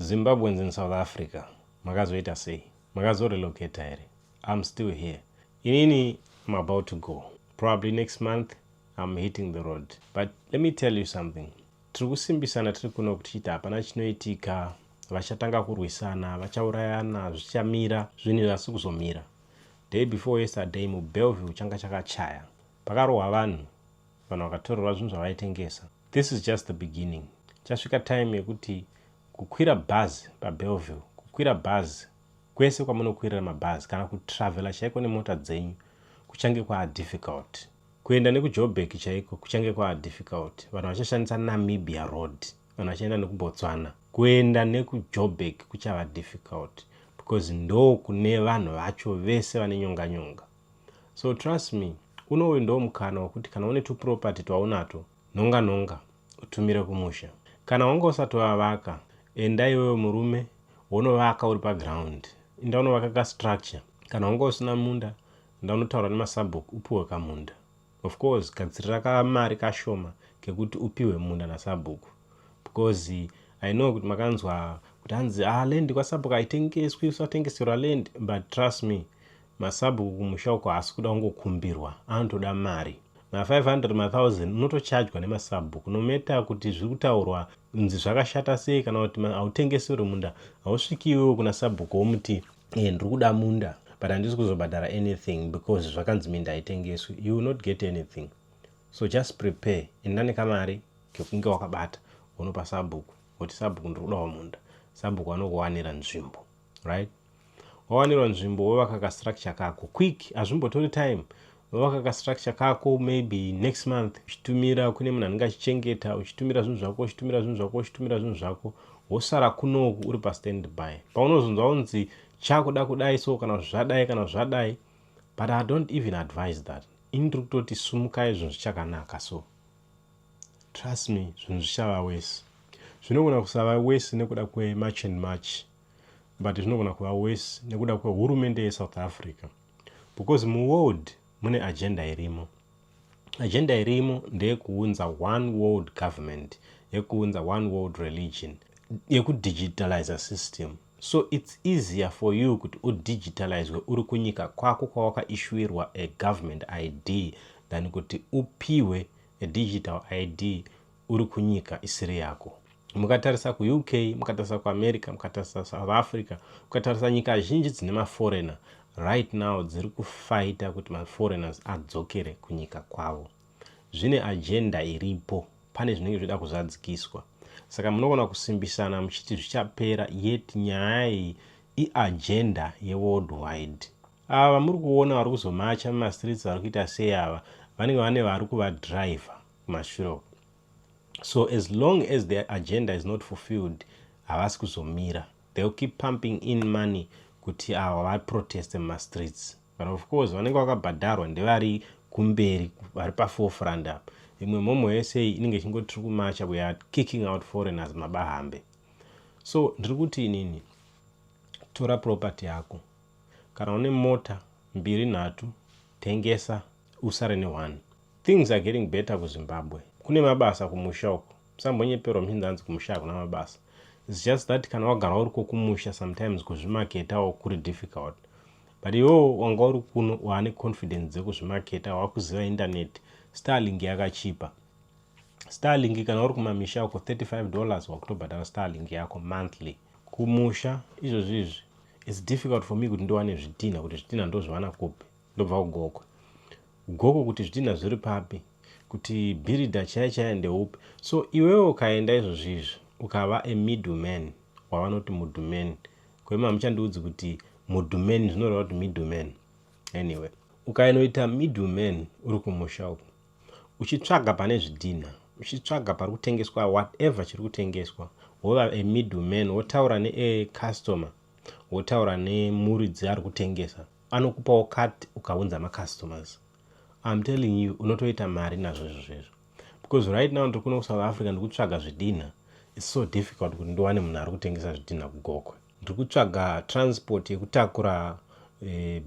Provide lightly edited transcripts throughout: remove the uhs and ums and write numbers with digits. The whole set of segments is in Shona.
Zimbabweans in South Africa, makazoita sei? Makazorelocate here? I'm still here. Inini, I'm about to go. Probably next month, I'm hitting the road. But let me tell you something. Tiri kusimbisana tiri kuno kuti hapana chinoitika, vachatanga kurwisana, vachaurayana, zvichamira, zvinhu zvasi kuzomira. Day before yesterday mu Bellevue changa chakachaya. Pakarohwa vanhu vakatorerwa zvinhu zvavaitengesa. This is just the beginning. Chasvika time yekuti kukwira bhazi paBellevue, kukwira bhazi kwese kwamunokwirira mabhazi kana kutravela chaiko nemota dzenyu kuchange kwa difficult. Kuenda nekuJoburg chaiko kuchange kwa difficult. Vanhu vachashandisa Namibia Road, vanhu vachaenda nekuBotswana. Kuenda nekuJoburg kuchava difficult because ndo kune vanhu vacho vese vane nyonga. So trust me, unowe ndo mukana wekuti kana une tu property twaunato nonga utumire kumusha. Kana wanga usatowavaka, enda iwewe murume wonovaka uri paground. Enda unovaka ka structure. Kana wanga usina munda, enda unotaura nemasabhuku upiwe kamunda. Of course, gadzirira kamari kashoma kekuti upiwe munda nasabhuku. Because I know kuti makanzwa kuti hanzi land kwasabhuku haitengeswi, usatengeserwa land, but trust me, masabhuku kumusha uko hasi kuda kungokumbirwa, anotoda mari. Ma500 ma1000 unotochajwa nemasabhuku. Nometa kuti zviri kutaurwa nzi zvakashata sei kana kuti hautengeseri munda, hausvikiwo kuna sabhuku womuti ndiri kuda munda but handisi kuzobhadhara anything because zvakanzi minda haitengeswi. You will not get anything. So just prepare. Enda nekamari kekunge wakabata unopa sabhuku kuti sabhuku ndiri kudawo munda. Sabhuku anokuwanira nzvimbo, right? Wawanirwa nzvimbo wovaka ka structure kako quick, hazvimbotori time. Wovaka ka structure kako maybe next month, uchitumira kune munhu anenge achichengeta, uchitumira zvinhu zvako, wosara kunoku uri pa standby. Paunozonzwa unzi chakuda kudai so kana zvadai, but I don't even advise that. Indiri kutoti sumukai zvinhu zvichakanaka so. Trust me, zvinhu zvichava worse. Zvinogona kusava worse nekuda kwe March and March, but zvinogona kuva worse nekuda kwe hurumende yeSouth Africa. Because muworld mune agenda irimo. Agenda irimo ndeyekuunza one world government, yekuunza one world religion, yekudigitalize system. So it's easier for you kuti udigitalize uri kunyika kwako kwawakaishuirwa a government ID than kuti upiwe a digital ID uri kunyika isiri yako. Mukatarisa ku UK, mukatarisa ku America, mukatarisa South Africa, mukatarisa nyika zhinji dzine maforeigner, right now dziri kufighta kuti maforeigners adzokere kunyika kwavo. Zvine agenda iripo, pane zvinenge zvida kuzadzikiswa. Saka munogona kusimbisana muchiti zvichapera, yet nyaya iagenda yeworldwide. Ava muri kuona vari kuzomacha mumastreets vari kuita sei ava, vanenge vane vari kuvadriver kumashure. So as long as their agenda is not fulfilled, havasi kuzomira. They'll keep pumping in money kuti ava vaproteste mumastreets. But of course, vanenge vakabhadharwa ndevari kumberi, vari paforefront up. Imwe momo yese inenge chingoti tiri kumacha, we are kicking out foreigners mabahambe. So ndiri kuti inini, tora property yako. Kana une mota 2-3, tengesa, usare ne1. Things are getting better ku Zimbabwe. Kune mabasa kumusha uko. Musambonyeperwa mchindanzi kumusha kuna mabasa. It's just that kana wagara uri kumusha sometimes kuzvimaketa kuri difficult. But iwo wanga uri kuno wane confidence dzekuzvimaketa, wakuziva internet, Starlink yakachipa. Starlink kana uri kumamisha uko $35 wakutobhadhara Starlink yako monthly. Kumusha izvozvizvi, it's difficult for me kuti ndiwane zvidhina, kuti zvidhina ndozvivana kupi, ndobva kugoko. Goko kuti zvidhina zviri papi, kuti builder chaya ndeupi. So iwewe ukaenda izvozvizvi, ukava a middleman, wavanoti middleman. Kwema muchandiudzi kuti middleman zvinoreva kuti middleman. Anyway, ukainoita middleman uri kumusha uko, uchitsvaga pane zvidhina, uchitsvaga pari kutengeswa whatever chiri kutengeswa, wova a middleman, wotaura ne customer, wotaura nemuridzi ari kutengesa, anokupawo cut ukaunza customers. I'm telling you, unotoita mari nazvo izvozvo. Because right now ndiri kuno South Africa ndiri kutsvaga zvidhina. It's so difficult kuti ndiwane munhu ari kutengesa zvidhina kugokwe. Ndiri kutsvaga transport yekutakura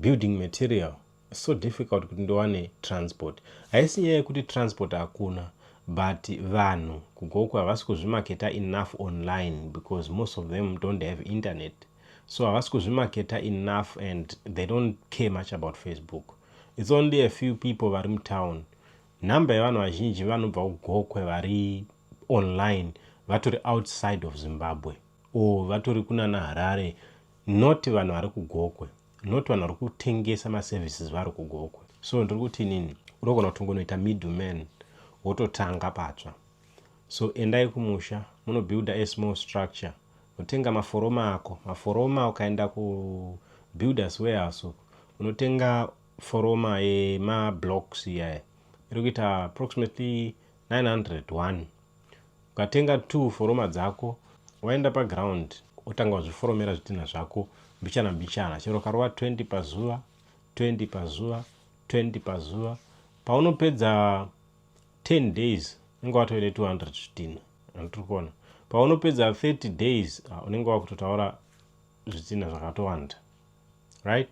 building material. It's so difficult kuti ndiwane transport. Haisi nyaya yekuti transport hakuna, but vanhu kugoko havasi kuzvimaketa enough online because most of them don't have internet, so havasi kuzvimaketa enough and they don't care much about Facebook. It's only a few people vari mutown. Namba yevanhu vazhinji vanobva kugokwe vari online vatori outside of Zimbabwe or vatori kunana Harare, not vanhu vari kugokwe, not vanhu vari kutengesa maservices vari kugokwe. So ndiri kuti nini, unogona kutongonoita middleman wototanga patsva. So endai kumusha munobuilda a small structure, unotenga maforoma ako. Maforoma ukaenda ku builders warehouse unotenga foroma yemablocks iyaya iri kuita approximately 901. Ukatenga 2 foroma dzako waenda paground utanga kuzviforomera zvidhina zvako mbichana mbichana, chero karova 20 pazuva 20 pazuva 20 pazuva. Paunopedza 10 days unenge watoine 200 zvidhina. Andiri paunopedza 30 days unenge wakutotaura zvidhina zvakatowanda, right?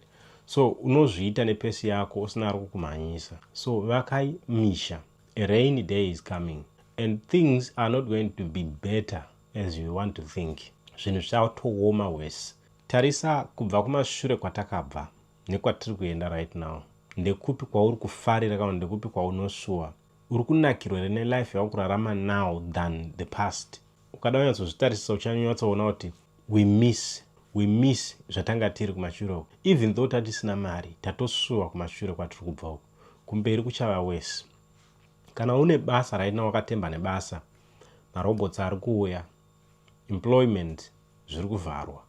So unozviita nepesi yako usina ari kukumhanyisa. So vakai misha, a rainy day is coming and things are not going to be better as you want to think. Zvinhu zvatooma worse. Tarisa kubva kumashure kwatakabva nekwatiri kuenda right now. Ndekupi kwauri kufarira kana ndekupi kwaunoshuwa? Uri kunakirwa here nelife yakurarama now than the past? Ukada unyatsozvitarisisa uchanyatsoona kuti we miss zvatanga tiri kumashure uku. Even though tatisina mari tatoshuwa kumashure kwatiri kubva uku. Kumberi kuchava worse. Kana une basa right now wakatemba nebasa, marobots ari kuuya, employment zviri kuvharwa.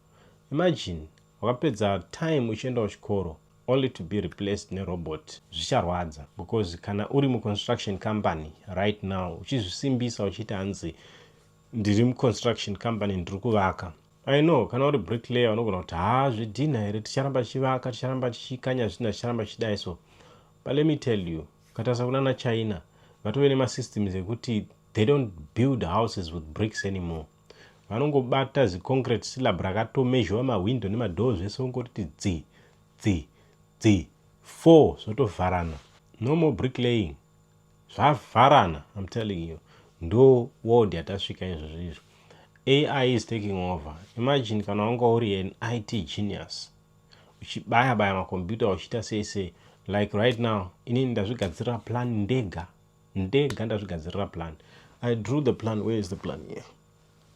Imagine wakapedza time uchienda kuchikoro only to be replaced nerobot. Zvicharwadza because kana uri muconstruction company right now uchizvisimbisa uchiti hanzi ndiri muconstruction company ndiri kuvaka. I know kana uri bricklayer unogona kuti zvidhina here ticharamba chivaka, ticharamba tichikanya zvidhina, ticharamba chidai so. But let me tell you, katarisa kunana China vatove nemasystems ekuti they don't build houses with bricks anymore. Vanongobata ziconcrete slab rakatomezhwa mawindow nemadoors zvese ungoti dzi 4 zvotovharana. No more bricklaying. Zvavharana, I'm telling you. Ndo world yatasvika izvozvo. AI is taking over. Imagine kana wanga uri an IT genius. Uchibaya makombiyuta uchiita sei. Like right now, inini ndazvigadzirira plan ndega ndazvigadzirira plan. I drew the plan. Where is the plan here?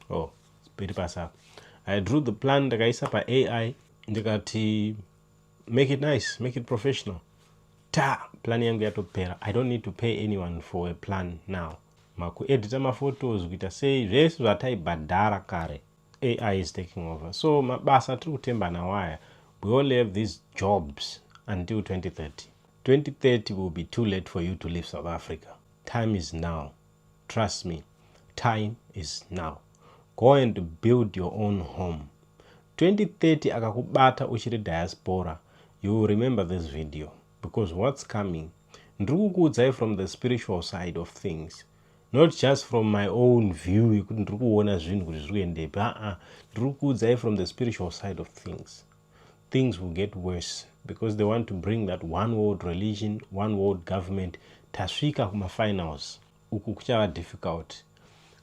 Oh, it's pasa. I drew the plan ndakaisa pa AI ndikati make it nice, make it professional. Plan yangu yatopera. I don't need to pay anyone for a plan now. Makuedita maphotos kuita sei zvese zvataibhadhara kare. AI is taking over. So mabasa tiri kutemba nawaya. We all have these jobs until 2030. 2030 will be too late for you to leave South Africa. Time is now. Trust me. Time is now. Go and build your own home. 2030 akakubata uchiri diaspora, you will remember this video because what's coming, ndikukuudzai from the spiritual side of things, not just from my own view yekuti ndikuona zvinhu kuti zviri kuendepi. Ndikukuudzai from the spiritual side of things. Things will get worse because they want to bring that one world religion, one world government. Tasvika kumafinals uku kuchava difficult.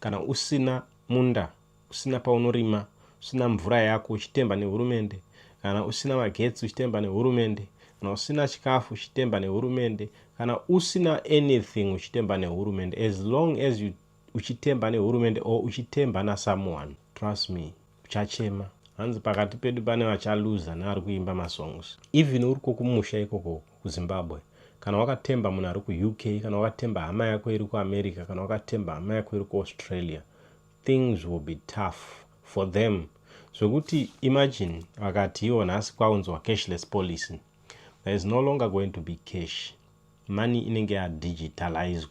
Kana usina munda, usina paunorima, usina mvura yako uchitemba nehurumende, kana usina magetsi uchitemba nehurumende, kana usina chikafu uchitemba nehurumende, kana usina anything uchitemba nehurumende, as long as you uchitemba nehurumende or uchitemba na someone, trust me, uchachema. Hanzi pakati pedu pane vachaluza nevari kuimba masongs. Even uri kumusha ikoko kuZimbabwe, kana wakatemba munhu ari kuUK, kana wakatemba hama yako iri kuAmerica, kana wakatemba hama yako iri kuAustralia, things will be tough for them. Zvokuti imagine vakati iwo nhasi kwaunzwa cashless policy, there is no longer going to be cash. Money inenge yadigitalized.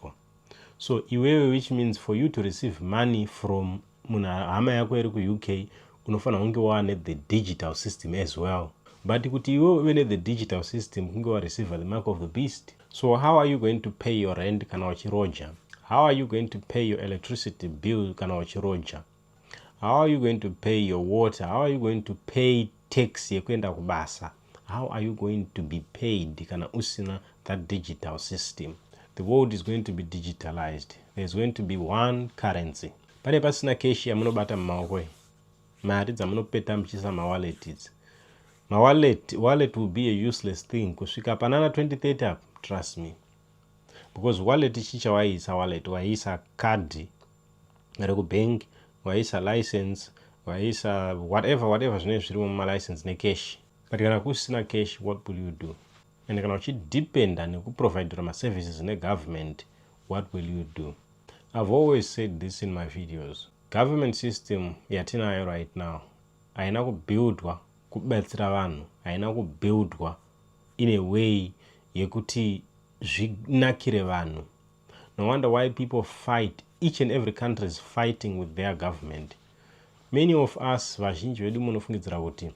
So iwewe, which means for you to receive money from munhu hama yako iri kuUK, unofanira kunge wane the digital system as well. But kuti iwe uve the digital system kunge wa receive the mark of the beast. So how are you going to pay your rent kana uchiroja? How are you going to pay your electricity bill kana uchiroja? How are you going to pay your water? How are you going to pay tax yekuenda kubasa? How are you going to be paid kana usina that digital system? the world is going to be digitalized. There's going to be one currency. Pane pasina keshi yamunobata mumaoko, mari dzamunopeta muchiisa mawallet idzi. Wallet will be a useless thing kusvika panana 2030 up, trust me. Because wallet chicha waiisa wallet, waiisa card rekubank, waiisa license, waiisa whatever zvinenge zviri mumalicense necash. But kana kusina cash, what will you do? And kana uchidependa nekuprovidera maservices negovernment, what will you do? I've always said this in my videos. Government system yatinayo right now haina kubuildwa kubatsira vanhu, haina kubuildwa in a way yekuti zvinakire vanhu. No wonder why people fight. Each and every country is fighting with their government. Many of us vazhinji vedu munofungidzira kuti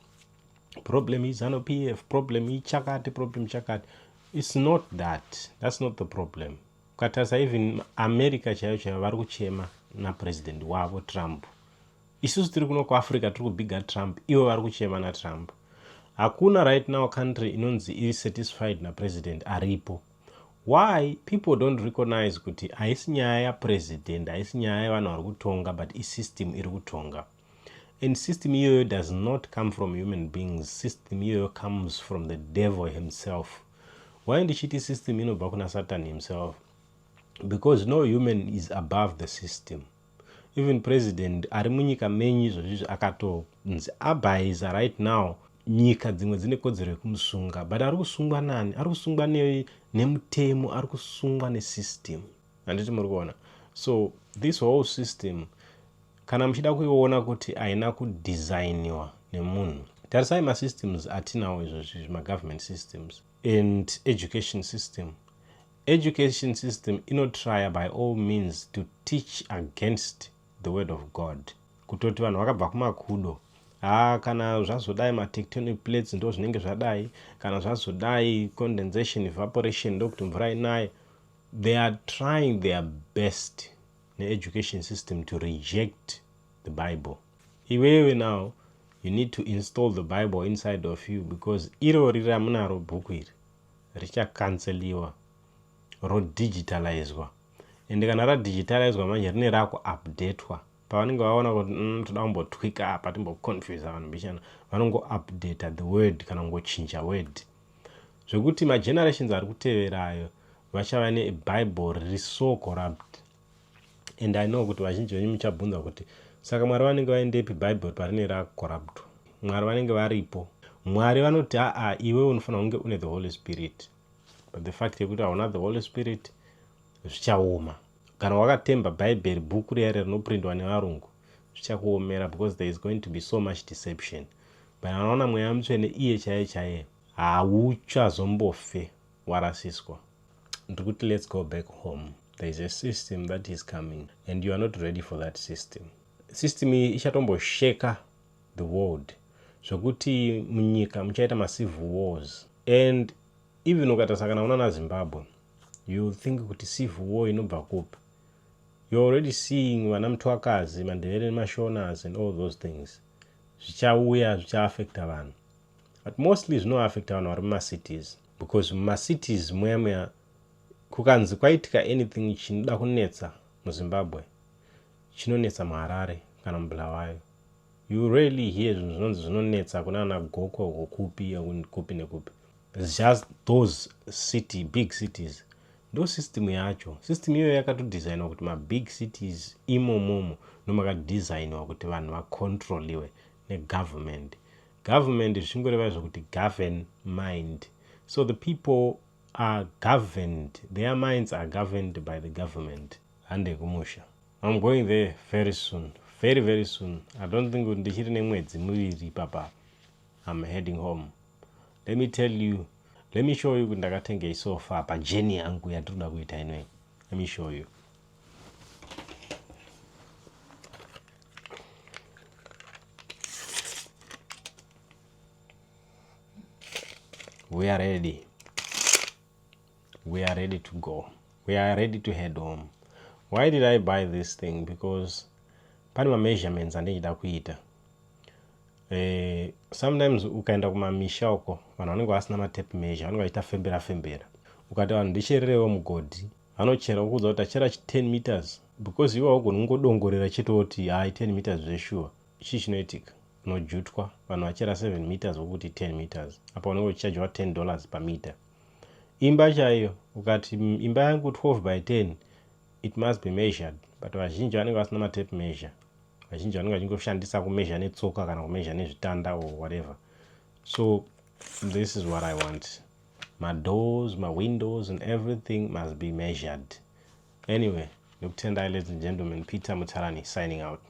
problem is ZANU-PF, problem chakati. It's not that. That's not the problem. Ukatasa even America chaiyo vari kuchema na president wavo Trump. Isusu tiri kuno kuAfrica tiri kubiga Trump, ivo vari kuchema na Trump. Hakuna right now country inonzi iri satisfied na president aripo. Why people don't recognize kuti haisi nyaya ya president, haisi nyaya ya vanhu vari kutonga, but system iri kutonga. And system iyoyo does not come from human beings. System iyoyo comes from the devil himself. Why ndichiti system inobva kuna Satan himself? Because no human is above the system. Even president ari munyika menyu izvozvizvi akatonzi abhaisa right now nyika dzimwe dzine kodzero yekumusunga, but ari kusungwa nani? Ari kusungwa nemutemo, ari kusungwa nesystem. Handiti muri kuona? So this whole system, kana muchida kuiona kuti haina kudesigniwa nemunhu, tarisai masystems atinawo izvozvizvi, magovernment systems and education system. Education system inotrya by all means to teach against the word of God. Kutoti vanhu vakabva kumakudo, kana zvazodai matectonic plates ndo zvinenge zvadai, kana zvazodai condensation, evaporation ndokuti mvura inaye. They are trying their best education system to reject the Bible. Iwewe now, you need to install the Bible inside of you, because iro riri ramunaro bhuku iri richacanceliwa, rodigitalizwa. And kana radigitalizwa manje rine rakuupdatewa. Pavanenge vaona kuti toda kumbotwika apa timboconfuse vanhu mbishana, vanongo update the word kana kungochinja word. Zvekuti magenerations ari kuteverayo vachava neBible riri so corrupt. And I know kuti vazhinji venyu muchabvunza kuti saka Mwari vanenge vaendepi Bible parine racorrupt? Mwari vanenge varipo. Mwari vanoti iwe unofanira kunge une the Holy Spirit. But the fact yekuti hauna the Holy Spirit zvichaoma. Kana wakatemba Bible bhuku riya rinoprintwa nevarungu zvichakuomera, because there is going to be so much deception. But anaona mweya mutsvene iye chaiye hauchazombofe warasiswa. Ndikuti let's go back home. There is a system that is coming and you are not ready for that system. System iyi ichatombosheka the world, zvokuti munyika muchaita macivil wars. And even ukatasa kana una naZimbabwe, you think kuti civil war inobva kupi. You're already seeing vana Mtwakazi, Mandebele Mashonas and all those things. Zvichauya zvichaaffecta vanhu. But mostly zvinoaffecta vanhu vari mumacities, because mumacities muya kukanzi kwaitika anything chinoda kunetsa muZimbabwe, chinonetsa muHarare kana muBulawayo. You really hear zvinonzi zvinonetsa kunana Goko kupi nekupi. It's just those big cities. Ndo system yacho. System iyo yakatodesignwa kuti big cities imomomo nomakadesignwa kuti vanhu vacontroliwe negovernment. Government zvingoreva zvokuti govern mind. So the people are governed, their minds are governed by the government. Hande kumusha. I'm going there very soon. Very, very soon. I don't think ndichiri nemwedzi muviri papa. I'm heading home. Let me show you kuti ndakatengei so far pajourney yangu yatinoda kuita inoi. Let me show you. We are ready. We are ready to go. We are ready to head home. Why did I buy this thing? Because pane measurements andinoda kuita. Sometimes ukaenda kumamisha uko vanhu vanenge vasina matape measure, vanenge vachiita fembera. Ukati vanhu ndichererewo mugodhi, vanochera kukudza kuti achera 10 meters because iwe haugoni kungodongorera chitoti hai 10 meters zveshuwa. chii chinoitika? Unojutwa. Vanhu vachera 7 meters vokuti 10 meters apa unenge uchichajwa $10 per meter. Imba chaiyo ukati imba yangu 12 by 10 it must be measured, but vazhinji vanenge vasina matape measure. Vazhinji vanenge vachingoshandisa kumeasure netsoka kana kumeasure nezvitanda or whatever. So this is what I want. My doors, my windows and everything must be measured. Anyway, Dr. Ladies and gentlemen, Peter Mutarani signing out.